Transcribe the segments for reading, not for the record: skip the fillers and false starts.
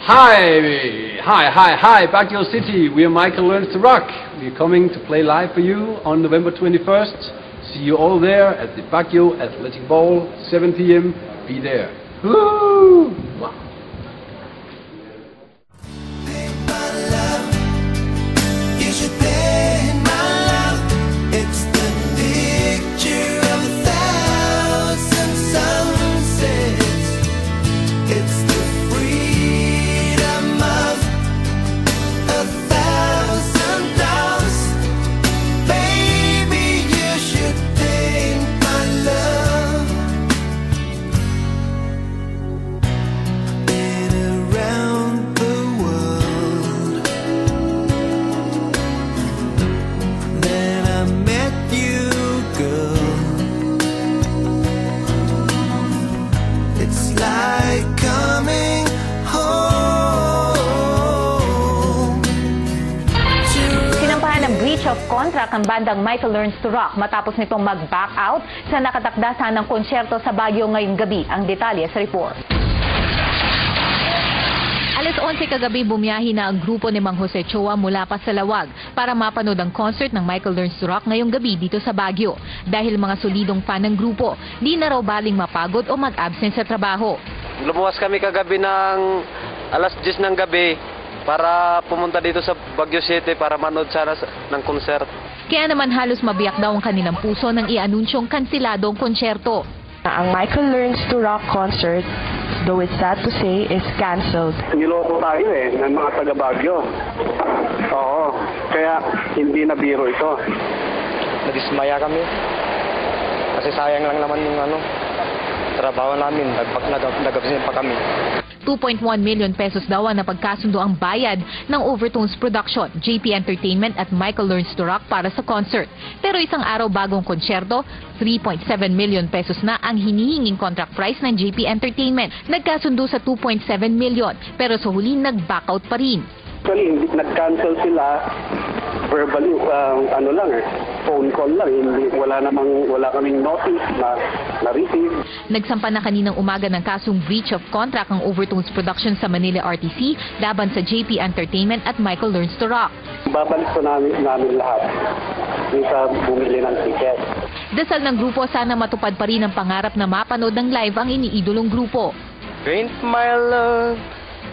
Hi, Baguio City. We are Michael Learns to Rock. We're coming to play live for you on November 21st. See you all there at the Baguio Athletic Ball, 7 p.m. Be there. Woo! Wow. Of contract ang bandang Michael Learns to Rock matapos nitong mag-back out sa nakatakda sanang konsyerto sa Baguio ngayong gabi. Ang detalye sa report. Alas 11 kagabi bumiyahi na ang grupo ni Mang Jose Choa mula pa sa Lawag para mapanood ang concert ng Michael Learns to Rock ngayong gabi dito sa Baguio. Dahil mga solidong fan ng grupo, di na raw baling mapagod o mag-absent sa trabaho. Lumuwas kami kagabi ng alas 10 ng gabi para pumunta dito sa Baguio City para manood sana ng concert. Kaya naman halos mabiyak daw ang kanilang puso nang i-anunsyong kansilado ang konsyerto. Ang Michael Learns to Rock concert, though it's sad to say, is cancelled. Niloko tayo ng mga taga Baguio. Oo, kaya hindi na biro ito. Nadismaya kami. Kasi sayang lang naman yung trabaho namin. Nag-absent pa kami. 2.1 million pesos daw ang napagkasundo ang bayad ng Overtones Production, JP Entertainment at Michael Learns to Rock para sa concert. Pero isang araw bagong konsyerto, 3.7 million pesos na ang hinihinging contract price ng JP Entertainment. Nagkasundo sa 2.7 million pero sa huli nag-backout pa rin. Actually, nag-cancel sila verbally, phone call lang. Wala kaming notice na receive. Nagsampa na kaninang umaga ng kasong breach of contract ang Overtones Production sa Manila RTC laban sa JP Entertainment at Michael Learns to Rock. Babalik po namin lahat yung sa bumili ng ticket. Dasal ng grupo sana matupad pa rin ang pangarap na mapanood ng live ang iniidolong grupo. Paint my love,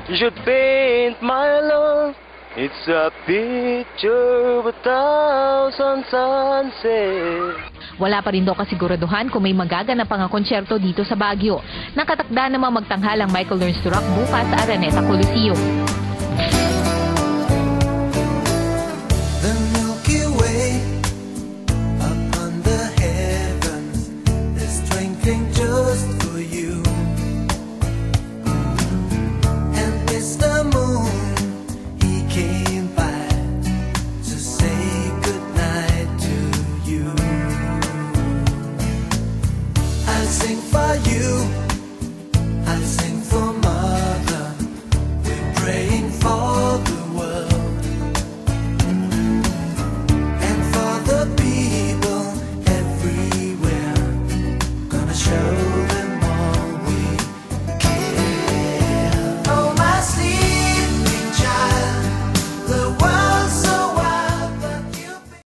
you should paint my love. It's a picture of 1,000 sunsets. Wala pa rin daw kasiguraduhan kung may magaganap pang konsyerto dito sa Baguio. Nakatakda namang magtanghal ang Michael Learns to Rock bukas sa Araneta Coliseum. The Milky Way upon the heavens is twinkling just for you. And Mr. Moon, came by to say goodnight to you. I'll sing for you.